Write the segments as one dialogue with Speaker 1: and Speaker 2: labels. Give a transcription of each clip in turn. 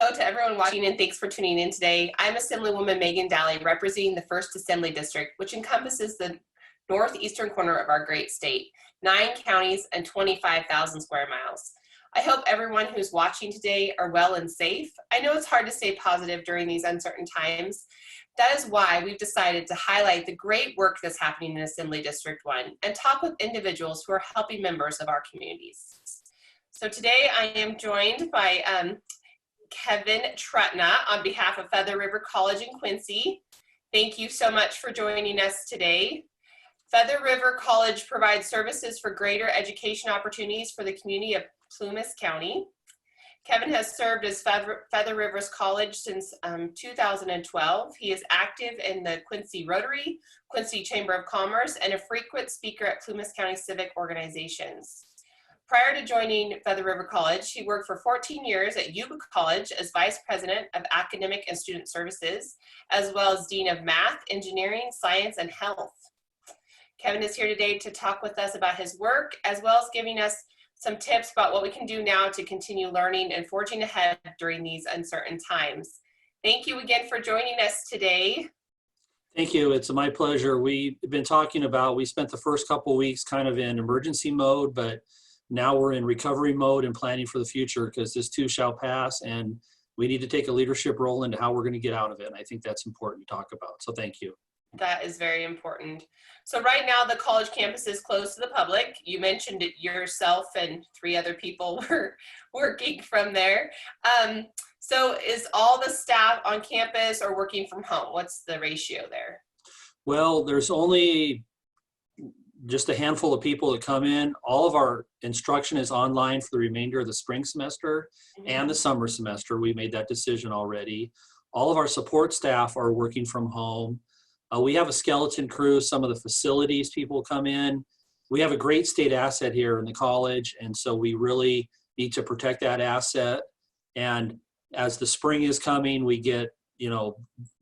Speaker 1: Hello to everyone watching, and thanks for tuning in today. I'm Assemblywoman Dahle, representing the 1st Assembly District, which encompasses the northeastern corner of our great state, 9 counties and 25,000 square miles. I hope everyone who's watching today are well and safe. I know it's hard to stay positive during these uncertain times. That is why we've decided to highlight the great work that's happening in Assembly District 1 and talk with individuals who are helping members of our communities. So today I am joined by Kevin Trutna on behalf of Feather River College in Quincy. Thank you so much for joining us today. Feather River College provides services for greater education opportunities for the community of Plumas County. Kevin has served as Feather Rivers College since 2012. He is active in the Quincy Rotary, Quincy Chamber of Commerce, and a frequent speaker at Plumas County civic organizations. Prior to joining Feather River College, he worked for 14 years at Yuba College as Vice President of Academic and Student Services, as well as Dean of Math, Engineering, Science, and Health. Kevin is here today to talk with us about his work, as well as giving us some tips about what we can do now to continue learning and forging ahead during these uncertain times. Thank you again for joining us today.
Speaker 2: Thank you. It's my pleasure. We've been talking about, we spent the first couple weeks kind of in emergency mode, but now we're in recovery mode and planning for the future, because this too shall pass, and we need to take a leadership role into how we're going to get out of it. And I think that's important to talk about. So thank you.
Speaker 1: That is very important. So right now the college campus is closed to the public. You mentioned it yourself, and 3 other people were working from there. So is all the staff on campus or working from home? What's the ratio there?
Speaker 2: Well, there's only just a handful of people that come in. All of our instruction is online for the remainder of the spring semester and the summer semester. We made that decision already. All of our support staff are working from home. We have a skeleton crew. Some of the facilities people come in. We have a great state asset here in the college, and so we really need to protect that asset. And as the spring is coming, we get,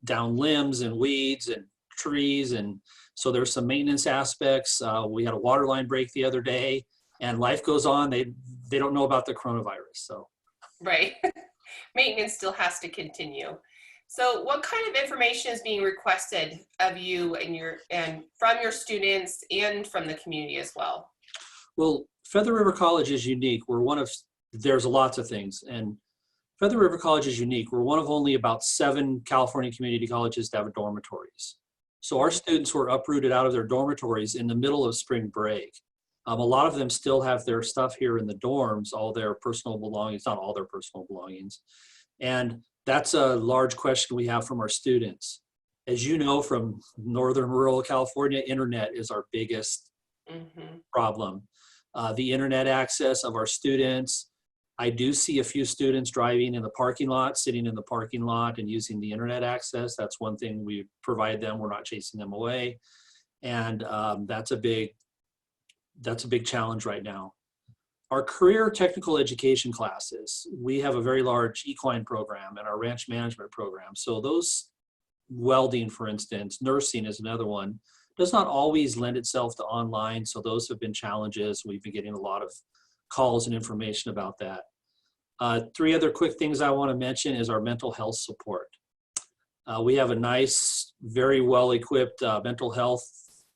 Speaker 2: down limbs and weeds and trees, and so there's some maintenance aspects. We had a water line break the other day, and life goes on. They don't know about the coronavirus, so.
Speaker 1: Right. Maintenance still has to continue. So what kind of information is being requested of you and from your students and from the community as well?
Speaker 2: Well, Feather River College is unique. There's lots of things, and Feather River College is unique. We're one of only about 7 California community colleges to have dormitories. So our students were uprooted out of their dormitories in the middle of spring break. A lot of them still have their stuff here in the dorms, all their personal belongings, not all their personal belongings. And that's a large question we have from our students. As you know, from northern rural California, internet is our biggest problem. The internet access of our students. I do see a few students driving in the parking lot, sitting in the parking lot and using the internet access. That's one thing we provide them. We're not chasing them away. And that's a big challenge right now. Our career technical education classes, we have a very large equine program and our ranch management program. So those, welding, for instance, nursing is another one, does not always lend itself to online. So those have been challenges. We've been getting a lot of calls and information about that. 3 other quick things I want to mention is our mental health support. We have a nice, very well-equipped mental health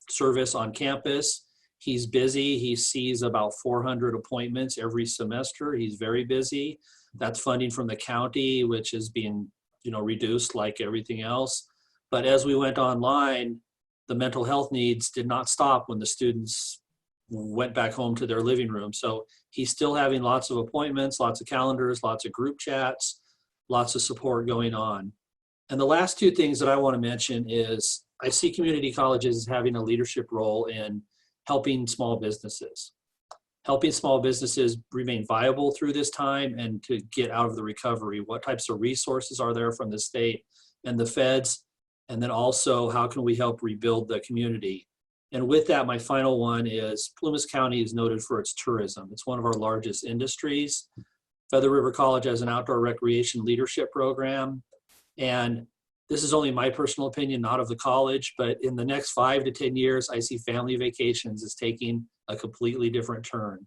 Speaker 2: service on campus. He's busy. He sees about 400 appointments every semester. He's very busy. That's funding from the county, which is being, reduced like everything else. But as we went online, the mental health needs did not stop when the students went back home to their living room. So he's still having lots of appointments, lots of calendars, lots of group chats, lots of support going on. And the last 2 things that I want to mention is I see community colleges as having a leadership role in helping small businesses. Helping small businesses remain viable through this time and to get out of the recovery. What types of resources are there from the state and the feds? And then also, how can we help rebuild the community? And with that, my final one is Plumas County is noted for its tourism. It's one of our largest industries. Feather River College has an outdoor recreation leadership program. And this is only my personal opinion, not of the college, but in the next 5 to 10 years, I see family vacations as taking a completely different turn.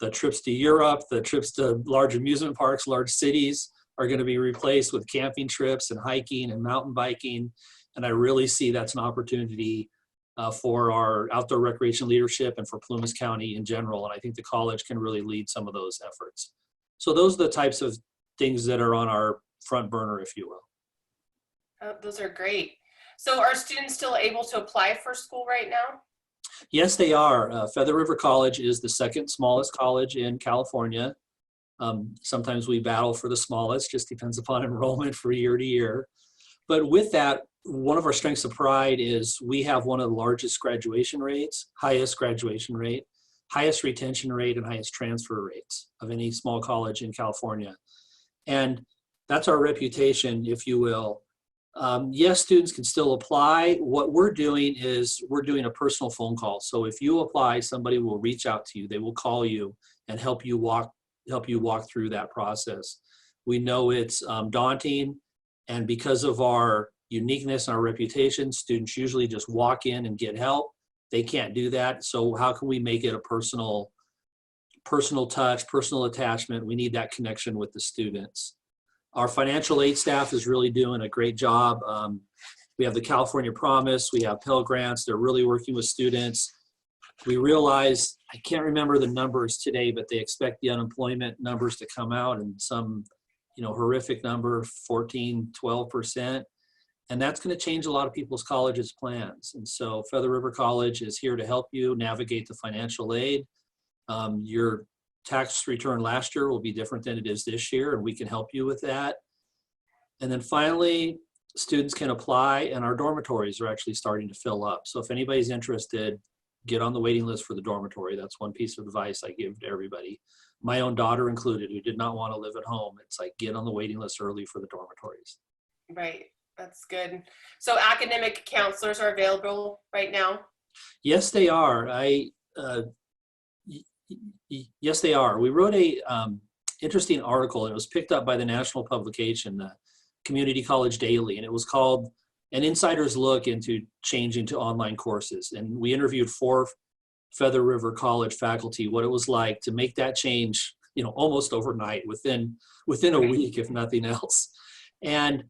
Speaker 2: The trips to Europe, the trips to large amusement parks, large cities, are going to be replaced with camping trips and hiking and mountain biking. And I really see that's an opportunity for our outdoor recreation leadership and for Plumas County in general. And I think the college can really lead some of those efforts. So those are the types of things that are on our front burner, if you will.
Speaker 1: Oh, those are great. So are students still able to apply for school right now?
Speaker 2: Yes, they are. Feather River College is the second smallest college in California. Sometimes we battle for the smallest, just depends upon enrollment for year to year. But with that, one of our strengths of pride is we have one of the largest graduation rates, highest graduation rate, highest retention rate, and highest transfer rates of any small college in California. And that's our reputation, if you will. Yes, students can still apply. What we're doing is we're doing a personal phone call. So if you apply, somebody will reach out to you. They will call you and help you walk through that process. We know it's daunting, and because of our uniqueness and our reputation, students usually just walk in and get help. They can't do that. So how can we make it a personal touch, personal attachment? We need that connection with the students. Our financial aid staff is really doing a great job. We have the California Promise, we have Pell Grants. They're really working with students. We realize, I can't remember the numbers today, but they expect the unemployment numbers to come out and some, horrific number, 14, 12%. And that's going to change a lot of people's colleges plans. And so Feather River College is here to help you navigate the financial aid. Your tax return last year will be different than it is this year, and we can help you with that. And then finally, students can apply, and our dormitories are actually starting to fill up. So if anybody's interested, get on the waiting list for the dormitory. That's one piece of advice I give to everybody. My own daughter included, who did not want to live at home. It's like, get on the waiting list early for the dormitories.
Speaker 1: Right, that's good. So academic counselors are available right now?
Speaker 2: Yes, they are. Yes, they are. We wrote a interesting article, and it was picked up by the national publication, the Community College Daily, and it was called An Insider's Look into Changing to Online Courses. And we interviewed 4 Feather River College faculty, what it was like to make that change, almost overnight, within a week, if nothing else. And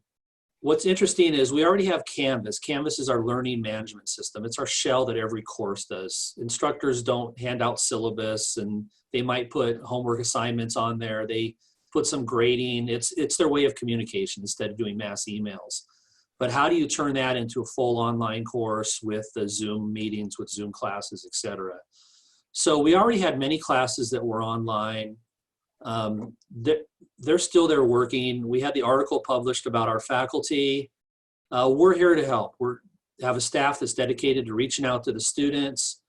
Speaker 2: what's interesting is we already have Canvas. Canvas is our learning management system. It's our shell that every course does. Instructors don't hand out syllabus, and they might put homework assignments on there. They put some grading. It's their way of communication instead of doing mass emails. But how do you turn that into a full online course with the Zoom meetings, with Zoom classes, et cetera? So we already had many classes that were online. They're still there working. We had the article published about our faculty. We're here to help. We have a staff that's dedicated to reaching out to the students.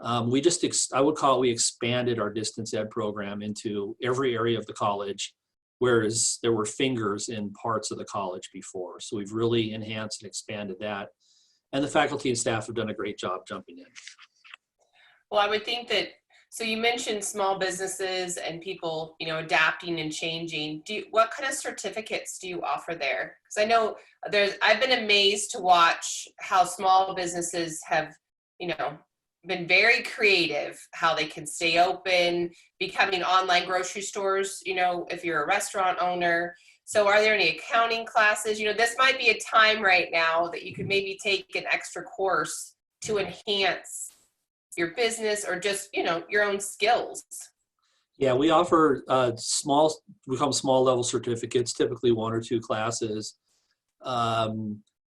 Speaker 2: I would call it, we expanded our distance ed program into every area of the college, whereas there were fingers in parts of the college before. So we've really enhanced and expanded that. And the faculty and staff have done a great job jumping in.
Speaker 1: Well, I would think that, so you mentioned small businesses and people, adapting and changing. What kind of certificates do you offer there? Because I know I've been amazed to watch how small businesses have, been very creative, how they can stay open, becoming online grocery stores, if you're a restaurant owner. So are there any accounting classes? This might be a time right now that you could maybe take an extra course to enhance your business or just, your own skills.
Speaker 2: Yeah, we offer we call them small level certificates, typically 1 or 2 classes.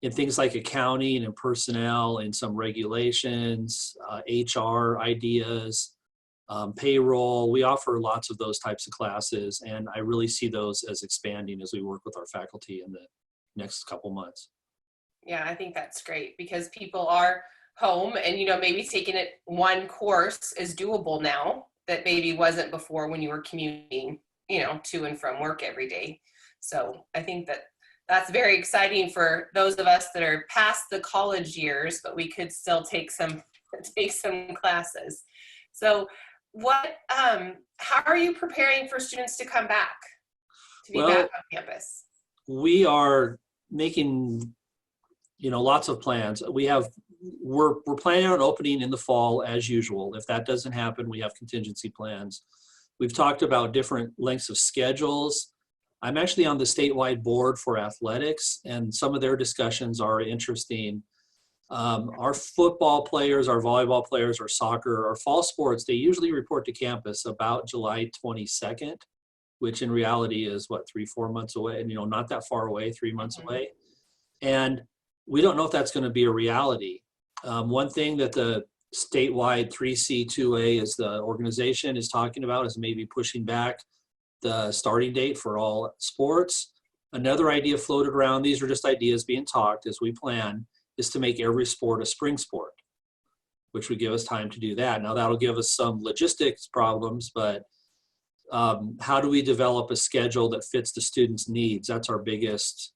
Speaker 2: In things like accounting and personnel and some regulations, HR ideas, payroll. We offer lots of those types of classes, and I really see those as expanding as we work with our faculty in the next couple months.
Speaker 1: Yeah, I think that's great because people are home and, maybe taking it one course is doable now that maybe wasn't before when you were commuting, to and from work every day. So I think that's very exciting for those of us that are past the college years, but we could still take some classes. So how are you preparing for students to come back, to be back on campus?
Speaker 2: We are making, lots of plans. We're planning on opening in the fall as usual. If that doesn't happen, we have contingency plans. We've talked about different lengths of schedules. I'm actually on the statewide board for athletics, and some of their discussions are interesting. Our football players, our volleyball players, our soccer, our fall sports, they usually report to campus about July 22nd, which in reality is what, 3-4 months away, and not that far away, 3 months away. And we don't know if that's going to be a reality. One thing that the statewide 3C2A is the organization is talking about is maybe pushing back the starting date for all sports. Another idea floated around, these are just ideas being talked as we plan, is to make every sport a spring sport, which would give us time to do that. Now that'll give us some logistics problems, but how do we develop a schedule that fits the students' needs? That's our biggest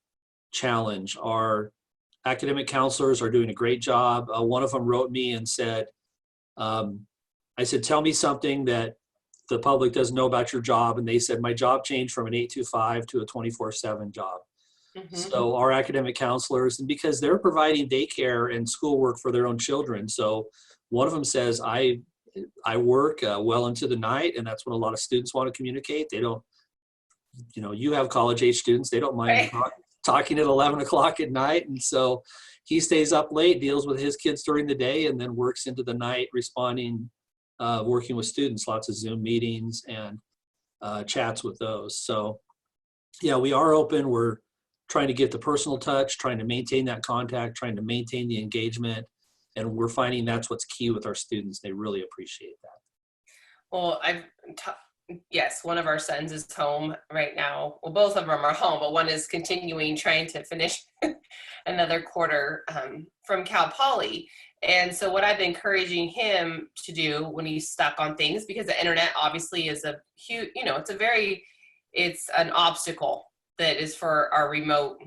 Speaker 2: challenge. Our academic counselors are doing a great job. One of them wrote me and said, I said, tell me something that the public doesn't know about your job. And they said, my job changed from an 8-to-5 to a 24/7 job. So our academic counselors, and because they're providing daycare and schoolwork for their own children. So one of them says, I work well into the night, and that's when a lot of students want to communicate. They don't, you have college age students, they don't mind talking at 11 o'clock at night. And so he stays up late, deals with his kids during the day, and then works into the night responding, working with students, lots of Zoom meetings and chats with those. So yeah, we are open. We're trying to get the personal touch, trying to maintain that contact, trying to maintain the engagement. And we're finding that's what's key with our students. They really appreciate that.
Speaker 1: Well, yes, one of our sons is home right now. Well, both of them are home, but one is continuing trying to finish another quarter from Cal Poly. And so what I've been encouraging him to do when he's stuck on things, because the internet obviously is a huge, it's an obstacle that is for our remote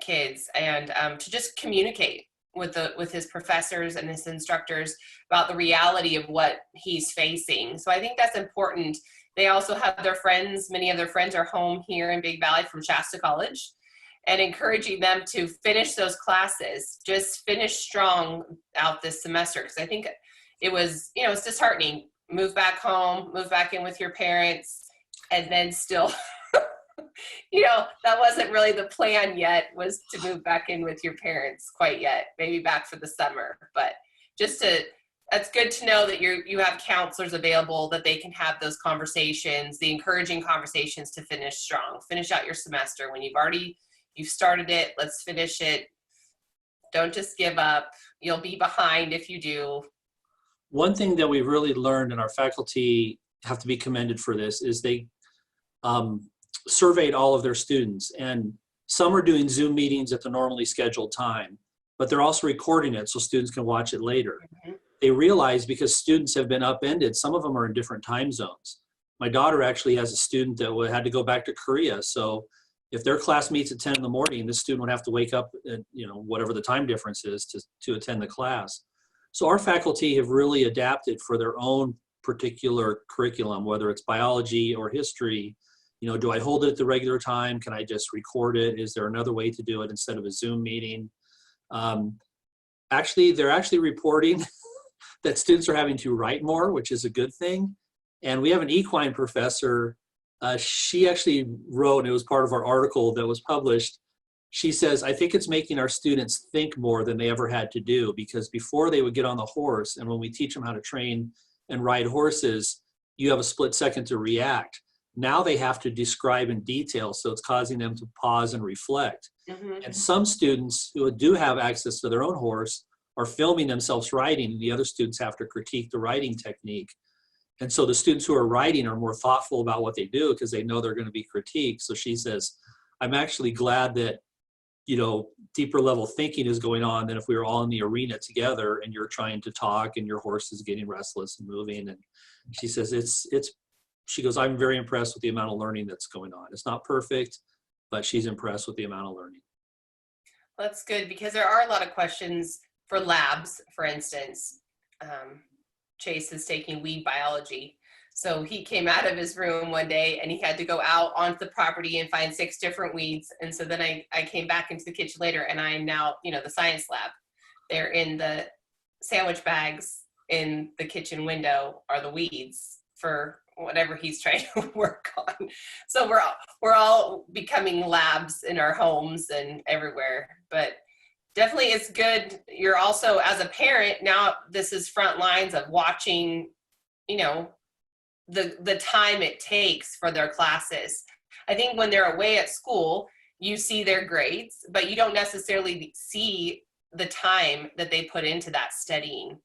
Speaker 1: kids, and to just communicate with his professors and his instructors about the reality of what he's facing. So I think that's important. They also have their friends, many of their friends are home here in Big Valley from Shasta College, and encouraging them to finish those classes, just finish strong out this semester. Because I think it was, it's disheartening. Move back home, move back in with your parents, and then still, that wasn't really the plan yet, was to move back in with your parents quite yet, maybe back for the summer. But that's good to know that you have counselors available, that they can have those conversations, the encouraging conversations to finish strong, finish out your semester. When you've started it, let's finish it. Don't just give up. You'll be behind if you do.
Speaker 2: One thing that we've really learned, and our faculty have to be commended for this, is they surveyed all of their students, and some are doing Zoom meetings at the normally scheduled time, but they're also recording it so students can watch it later. They realize, because students have been upended, some of them are in different time zones. My daughter actually has a student that had to go back to Korea. So if their class meets at 10 in the morning, this student would have to wake up at, whatever the time difference is to attend the class. So our faculty have really adapted for their own particular curriculum, whether it's biology or history. Do I hold it at the regular time? Can I just record it? Is there another way to do it instead of a Zoom meeting? They're actually reporting that students are having to write more, which is a good thing. And we have an equine professor. She actually wrote, and it was part of our article that was published. She says, I think it's making our students think more than they ever had to do, because before they would get on the horse, and when we teach them how to train and ride horses, you have a split second to react. Now they have to describe in detail, so it's causing them to pause and reflect. And some students who do have access to their own horse are filming themselves riding, and the other students have to critique the riding technique. And so the students who are riding are more thoughtful about what they do because they know they're going to be critiqued. So she says, I'm actually glad that, deeper level thinking is going on than if we were all in the arena together and you're trying to talk and your horse is getting restless and moving. And she says, she goes, I'm very impressed with the amount of learning that's going on. It's not perfect, but she's impressed with the amount of learning.
Speaker 1: That's good, because there are a lot of questions for labs, for instance. Chase is taking weed biology. So he came out of his room one day and he had to go out onto the property and find 6 different weeds. And so then I came back into the kitchen later, and I'm now, the science lab. They're in the sandwich bags in the kitchen window are the weeds for whatever he's trying to work on. So we're all becoming labs in our homes and everywhere. But definitely it's good. You're also, as a parent, now this is front lines of watching, you know, the time it takes for their classes. I think when they're away at school, you see their grades, but you don't necessarily see the time that they put into that studying.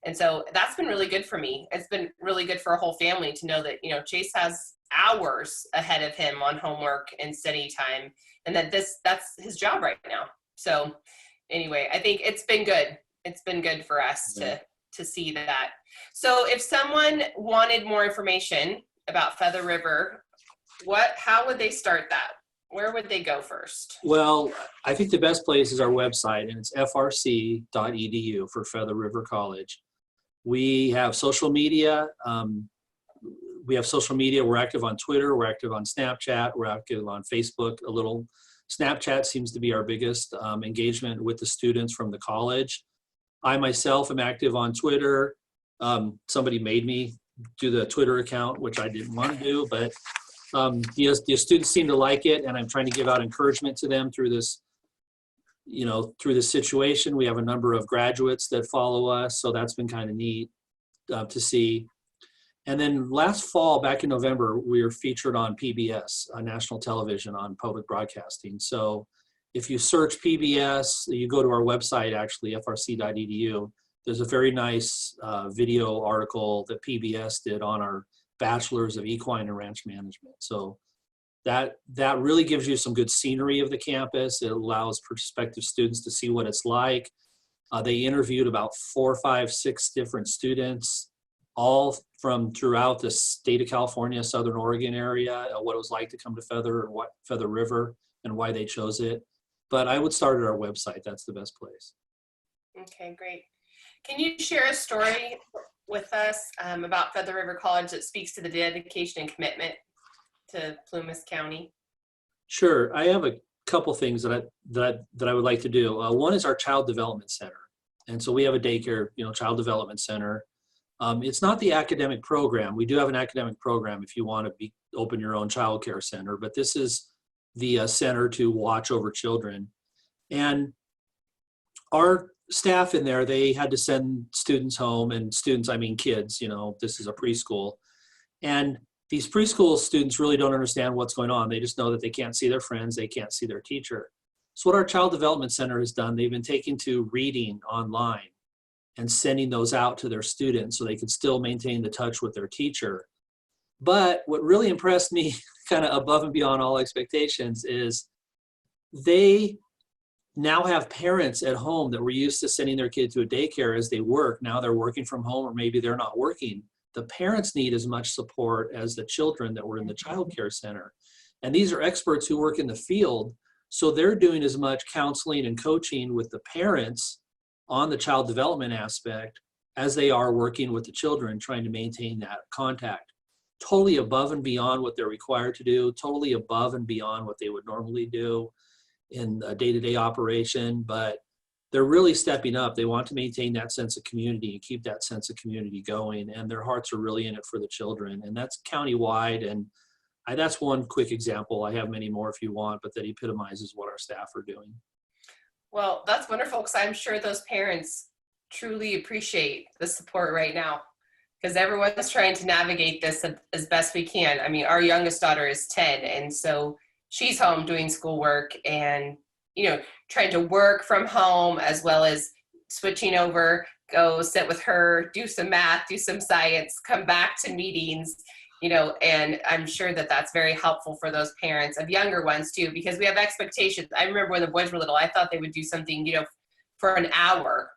Speaker 1: And so that's been really good for me. It's been really good for a whole family to know that, you know, Chase has hours ahead of him on homework and study time, and that's his job right now. So anyway, I think it's been good. It's been good for us to see that. So if someone wanted more information about Feather River, how would they start that? Where would they go first?
Speaker 2: Well, I think the best place is our website, and it's frc.edu for Feather River College. We have social media. We're active on Twitter. We're active on Snapchat. We're active on Facebook a little. Snapchat seems to be our biggest engagement with the students from the college. I myself am active on Twitter. Somebody made me do the Twitter account, which I didn't want to do, but the students seem to like it, and I'm trying to give out encouragement to them through this, through this situation. We have a number of graduates that follow us, so that's been kind of neat to see. And then last fall, back in November, we were featured on PBS, national television, on public broadcasting. So if you search PBS, you go to our website, actually, frc.edu, there's a very nice video article that PBS did on our Bachelors of Equine and Ranch Management. So that really gives you some good scenery of the campus. It allows prospective students to see what it's like. They interviewed about 4, 5, 6 different students, all from throughout the state of California, Southern Oregon area, what it was like to come to Feather River and why they chose it. But I would start at our website. That's the best place.
Speaker 1: Okay, great. Can you share a story with us about Feather River College that speaks to the dedication and commitment to Plumas County?
Speaker 2: Sure. I have a couple things that I would like to do. One is our Child Development Center. And so we have a daycare, Child Development Center. It's not the academic program. We do have an academic program if you want to open your own child care center, but this is the center to watch over children. And our staff in there, they had to send students home, and students, I mean kids, this is a preschool. And these preschool students really don't understand what's going on. They just know that they can't see their friends, they can't see their teacher. So what our Child Development Center has done, they've been taking to reading online and sending those out to their students so they can still maintain the touch with their teacher. But what really impressed me, kind of above and beyond all expectations, is they now have parents at home that were used to sending their kid to a daycare as they work. Now they're working from home, or maybe they're not working. The parents need as much support as the children that were in the child care center. And these are experts who work in the field, so they're doing as much counseling and coaching with the parents on the child development aspect as they are working with the children, trying to maintain that contact. Totally above and beyond what they're required to do, totally above and beyond what they would normally do in a day-to-day operation, but they're really stepping up. They want to maintain that sense of community and keep that sense of community going, and their hearts are really in it for the children. And that's countywide, and that's one quick example. I have many more if you want, but that epitomizes what our staff are doing.
Speaker 1: Well, that's wonderful, because I'm sure those parents truly appreciate the support right now, because everyone's trying to navigate this as best we can. I mean, our youngest daughter is 10, and so she's home doing schoolwork and, trying to work from home, as well as switching over, go sit with her, do some math, do some science, come back to meetings, and I'm sure that that's very helpful for those parents of younger ones too, because we have expectations. I remember when the boys were little, I thought they would do something, for an hour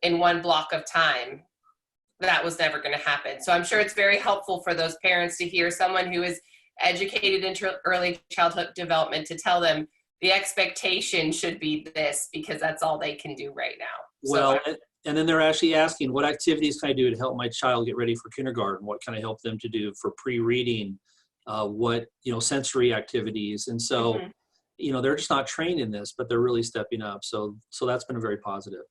Speaker 1: in one block of time. That was never going to happen. So I'm sure it's very helpful for those parents to hear someone who is educated into early childhood development to tell them the expectation should be this, because that's all they can do right now.
Speaker 2: Well, and then they're actually asking, what activities can I do to help my child get ready for kindergarten? What can I help them to do for pre-reading? What, sensory activities? And so, they're just not trained in this, but they're really stepping up. So that's been very positive.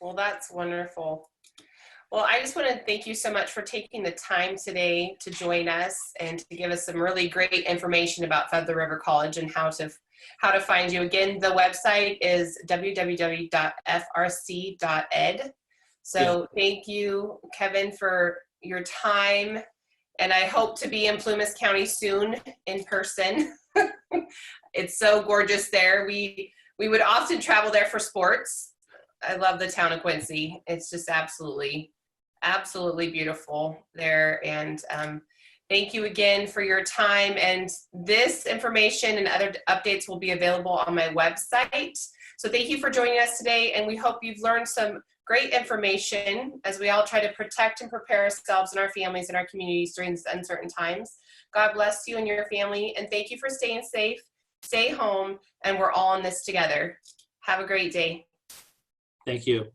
Speaker 1: Well, that's wonderful. Well, I just want to thank you so much for taking the time today to join us and to give us some really great information about Feather River College and how to find you. Again, the website is www.frc.ed. So thank you, Kevin, for your time. And I hope to be in Plumas County soon in person. It's so gorgeous there. We would often travel there for sports. I love the town of Quincy. It's just absolutely beautiful there. And thank you again for your time. And this information and other updates will be available on my website. So thank you for joining us today. And we hope you've learned some great information as we all try to protect and prepare ourselves and our families and our communities during these uncertain times. God bless you and your family. And thank you for staying safe. Stay home. And we're all in this together. Have a great day.
Speaker 2: Thank you.